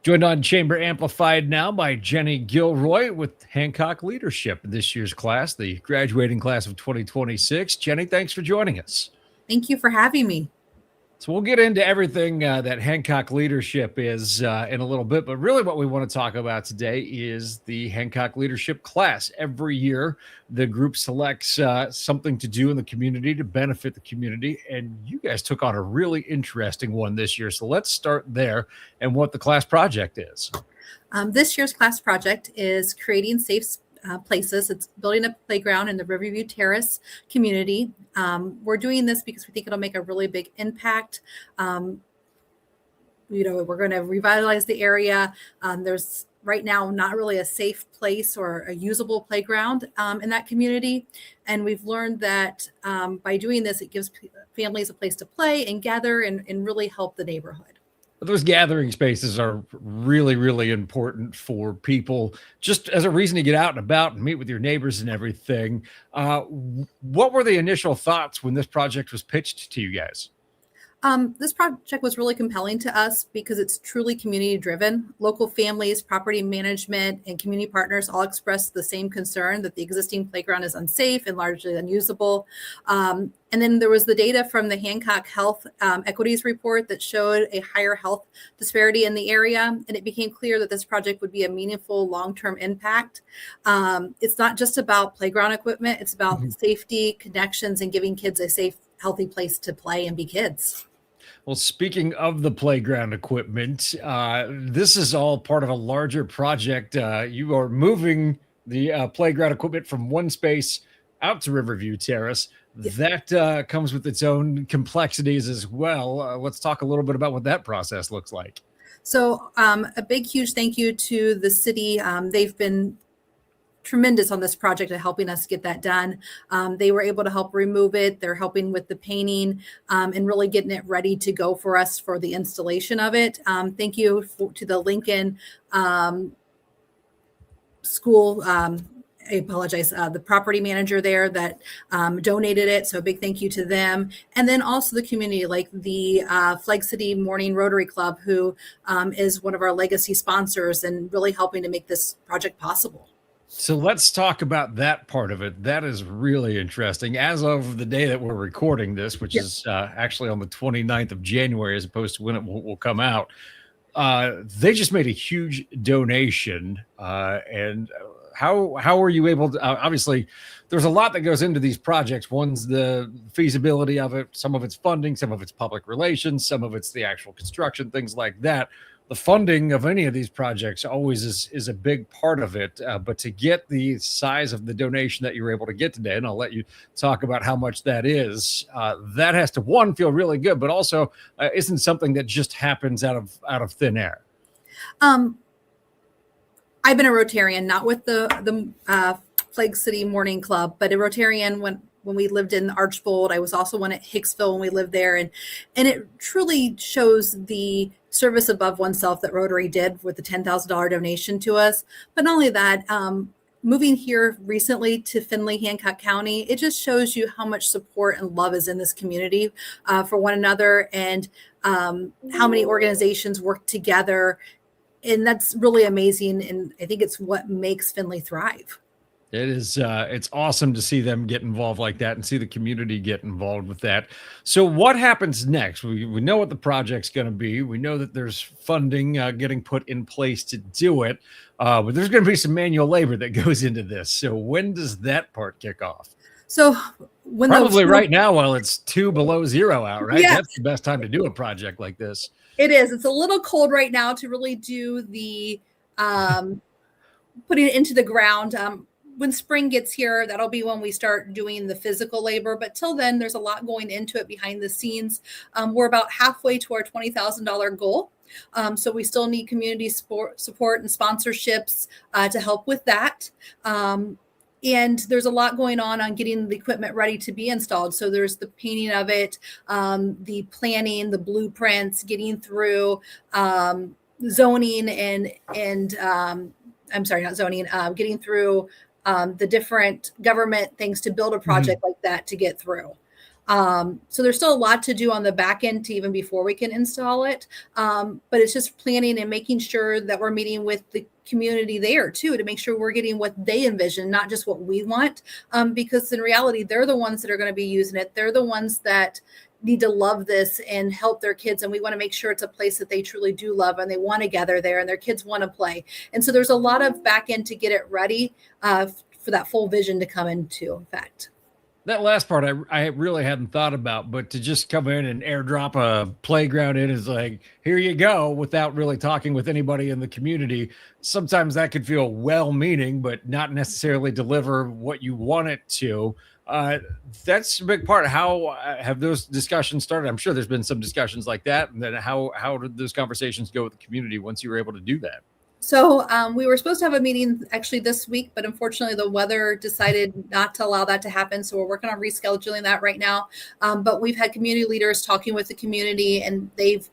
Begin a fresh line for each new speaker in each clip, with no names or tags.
Joined on Chamber Amplified now by Jennie Gilroy with Hancock Leadership in this year's class, the graduating class of 2026. Jennie, thanks for joining us.
Thank you for having me.
So we'll get into everything that Hancock Leadership is in a little bit, but really what we want to talk about today is the Hancock Leadership class. Every year, the group selects something to do in the community to benefit the community, and you guys took on a really interesting one this year. So let's start there and what the class project is.
This year's class project is creating safe places. It's building a playground in the Riverview Terrace community. We're doing this because we think it'll make a really big impact. We're going to revitalize the area. There's right now not really a safe place or a usable playground in that community. And we've learned that by doing this, it gives families a place to play and gather and really help the neighborhood.
Those gathering spaces are really, really important for people, just as a reason to get out and about and meet with your neighbors and everything. What were the initial thoughts when this project was pitched to you guys?
This project was really compelling to us because it's truly community driven. Local families, property management, and community partners all expressed the same concern that the existing playground is unsafe and largely unusable. And then there was the data from the Hancock Health Equities Report that showed a higher health disparity in the area. And it became clear that this project would be a meaningful long-term impact. It's not just about playground equipment. It's about safety, connections, and giving kids a safe, healthy place to play and be kids.
Well, speaking of the playground equipment, this is all part of a larger project. You are moving the playground equipment from one space out to Riverview Terrace. That comes with its own complexities as well. Let's talk a little bit about what that process looks like.
So a big, huge thank you to the city. They've been tremendous on this project of helping us get that done. They were able to help remove it. They're helping with the painting and really getting it ready to go for us for the installation of it. Thank you to the Lincoln School. I apologize, the property manager there that donated it. So a big thank you to them. And then also the community, like the Flag City Morning Rotary Club, who is one of our legacy sponsors and really helping to make this project possible.
So let's talk about that part of it. That is really interesting. As of the day that we're recording this, which is actually on the 29th of January, as opposed to when it will come out, they just made a huge donation. And how were you able to, obviously, there's a lot that goes into these projects. One's the feasibility of it, some of it's funding, some of it's public relations, some of it's the actual construction, things like that. The funding of any of these projects always is a big part of it. But to get the size of the donation that you were able to get today, and I'll let you talk about how much that is, that has to, one, feel really good, but also isn't something that just happens out of thin air.
I've been a Rotarian, not with the Flag City Morning Club, but a Rotarian when we lived in Archbold. I was also one at Hicksville when we lived there. And it truly shows the service above oneself that Rotary did with the $10,000 donation to us. But not only that, moving here recently to Findlay, Hancock County, it just shows you how much support and love is in this community for one another, and how many organizations work together. And that's really amazing. And I think it's what makes Findlay thrive.
It is, it's awesome to see them get involved like that and see the community get involved with that. So what happens next? We know what the project's going to be. We know that there's funding getting put in place to do it, but there's going to be some manual labor that goes into this. So when does that part kick off?
So
probably right now while it's 2 below zero out, right?
Yes.
That's the best time to do a project like this.
It is. It's a little cold right now to really do the putting it into the ground. When spring gets here, that'll be when we start doing the physical labor. But till then, there's a lot going into it behind the scenes. We're about halfway to our $20,000 goal. So we still need community support and sponsorships to help with that. And there's a lot going on getting the equipment ready to be installed. So there's the painting of it, the planning, the blueprints, getting through zoning and I'm sorry, not zoning, getting through the different government things to build a project like that to get through. So there's still a lot to do on the back end to even before we can install it. But it's just planning and making sure that we're meeting with the community there too, to make sure we're getting what they envision, not just what we want. Because in reality, they're the ones that are going to be using it. They're the ones that need to love this and help their kids. And we want to make sure it's a place that they truly do love and they want to gather there and their kids want to play. And so there's a lot of back end to get it ready for that full vision to come into effect.
That last part I really hadn't thought about, but to just come in and airdrop a playground in is like, here you go, without really talking with anybody in the community. Sometimes that could feel well-meaning, but not necessarily deliver what you want it to. That's a big part. How have those discussions started? I'm sure there's been some discussions like that. And then how did those conversations go with the community once you were able to do that?
So we were supposed to have a meeting actually this week, but unfortunately the weather decided not to allow that to happen. So we're working on rescheduling that right now. But we've had community leaders talking with the community, and they've,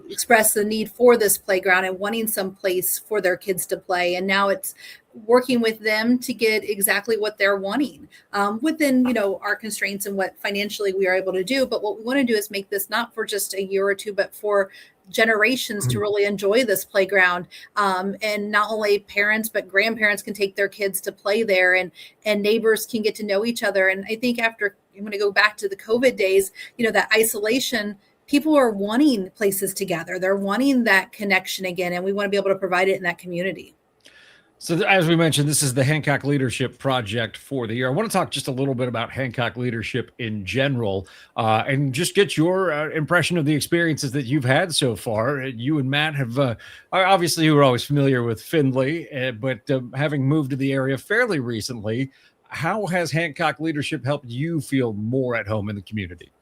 expressed the need for this playground and wanting some place for their kids to play. And now it's working with them to get exactly what they're wanting within, our constraints and what financially we are able to do. But what we want to do is make this not for just a year or two, but for generations to really enjoy this playground. And not only parents, but grandparents can take their kids to play there, and neighbors can get to know each other. And I think after, I'm going to go back to the COVID days, that isolation, people are wanting places together. They're wanting that connection again. And we want to be able to provide it in that community.
So as we mentioned, this is the Hancock Leadership Project for the year. I want to talk just a little bit about Hancock leadership in general, and just get your impression of the experiences that you've had so far. You and Matt have, obviously you were always familiar with Findlay, but having moved to the area fairly recently, how has Hancock leadership helped you feel more at home in the community?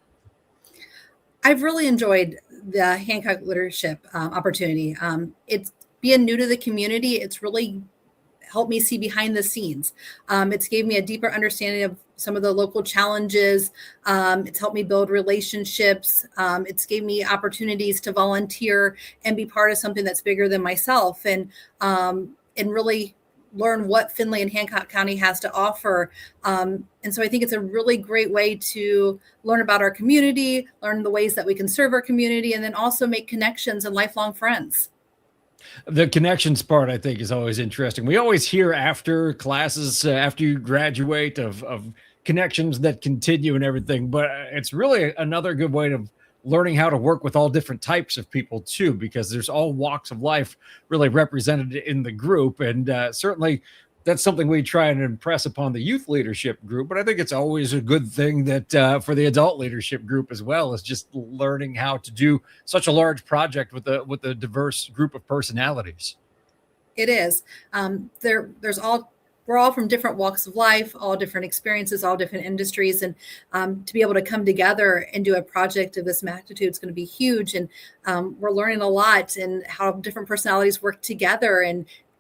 I've really enjoyed the Hancock leadership opportunity. It's being new to the community. It's really helped me see behind the scenes. It's gave me a deeper understanding of some of the local challenges. It's helped me build relationships. It's gave me opportunities to volunteer and be part of something that's bigger than myself, and really learn what Findlay and Hancock County has to offer. And so I think it's a really great way to learn about our community, learn the ways that we can serve our community, and then also make connections and lifelong friends.
The connections part, I think, is always interesting. We always hear after classes, after you graduate, of connections that continue and everything, but it's really another good way of learning how to work with all different types of people too, because there's all walks of life really represented in the group. And certainly that's something we try and impress upon the youth leadership group. But I think it's always a good thing that for the adult leadership group as well, is just learning how to do such a large project with a diverse group of personalities.
It is. We're all from different walks of life, all different experiences, all different industries. And to be able to come together and do a project of this magnitude is going to be huge. And we're learning a lot, and how different personalities work together.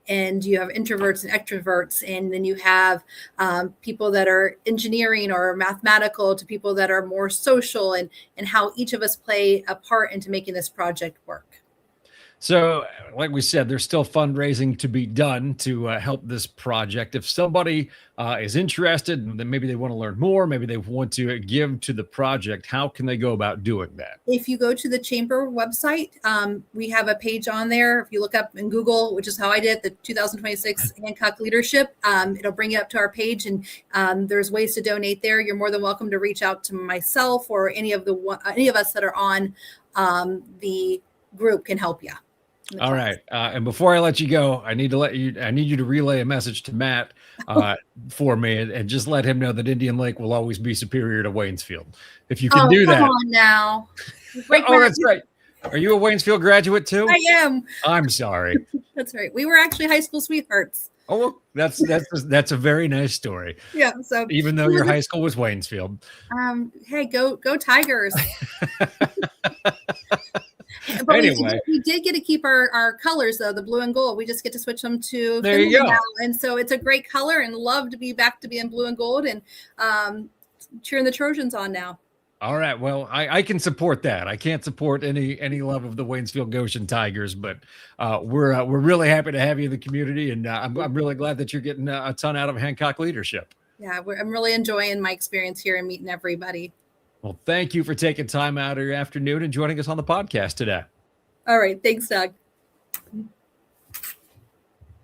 And you have introverts and extroverts, and then you have people that are engineering or mathematical, to people that are more social, and how each of us play a part into making this project work.
So, like we said, there's still fundraising to be done to help this project. If somebody is interested, and then maybe they want to learn more, maybe they want to give to the project, how can they go about doing that?
If you go to the chamber website, we have a page on there. If you look up in Google, which is how I did the 2026 Hancock Leadership, it'll bring you up to our page, and there's ways to donate there. You're more than welcome to reach out to myself, or any of us that are on the group can help you.
All right. And before I let you go, I need you to relay a message to Matt for me, and just let him know that Indian Lake will always be superior to Waynesfield. If you can do that.
Come on now.
Oh, that's right. Are you a Waynesfield graduate too?
I am.
I'm sorry.
That's right. We were actually high school sweethearts.
Oh, well, that's a very nice story.
Yeah. So
even though your high school was Waynesfield.
Hey, go Tigers. But
anyway,
we did get to keep our colors, though, the blue and gold. We just get to switch them to
there you go.
Now. And so it's a great color, and love to be back to being blue and gold, and cheering the Trojans on now.
All right. Well, I can support that. I can't support any love of the Waynesfield Goshen Tigers, but we're really happy to have you in the community, and I'm really glad that you're getting a ton out of Hancock leadership.
Yeah, I'm really enjoying my experience here and meeting everybody.
Well, thank you for taking time out of your afternoon and joining us on the podcast today.
All right. Thanks, Doug.